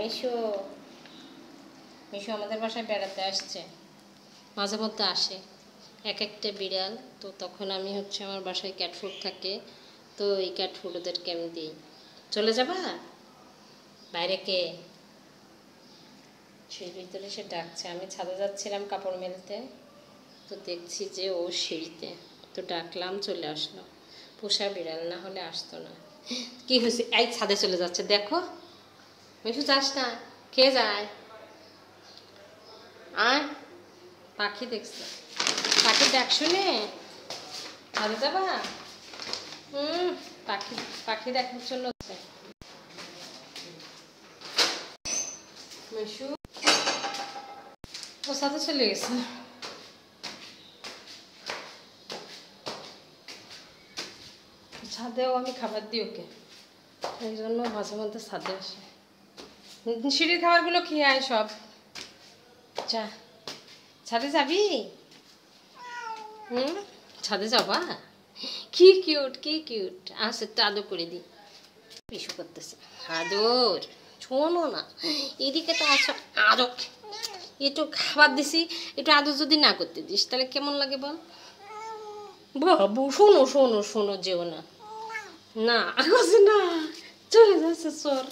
মিশু মিশু আমাদের বাসায় বেড়াতে আসছে, মাঝে মধ্যে আসে এক একটা বিড়াল। তো তখন আমি হচ্ছে আমার বাসায় ক্যাট ফুড থাকে, তো এই ক্যাট ফুড ওদেরকে আমি দিই। চলে যাবা বাইরে? কে সেই ভিতরে সে ডাকছে। আমি ছাদে যাচ্ছিলাম কাপড় মেলতে, তো দেখছি যে ও সিঁড়িতে, তো ডাকলাম চলে আসলো। পোষা বিড়াল, না হলে আসতো না। কি হয়েছে? এই ছাদে চলে যাচ্ছে, দেখো। মিশু যাস না, খেয়ে যায়। আয়, পাখি দেখছে, পাখির ডাক শুনে ছাদে যাবা? পাখি পাখি দেখার জন্য। মিশু ও ছাদে চলে গেছে। ছাদেও আমি খাবার দিই ওকে, এই জন্য মাঝে মধ্যে ছাদে আসে। সিঁড়ির খাবারগুলো খেয়ে আয় সব। যা, ছাদে যাবি? ছাদে যাবা? কি কিউট, কি কিউট। আসে একটু আদর করে দিই। পিছু করতেছে আদর। শোনো না, এদিকে তো আসো। আদর একটু খাবার দিছি, একটু আদর যদি না করতে দিস তাহলে কেমন লাগে বল? বাবু শোনো শোনো শোনো, যেও না। না না, চলে যাচ্ছে সর।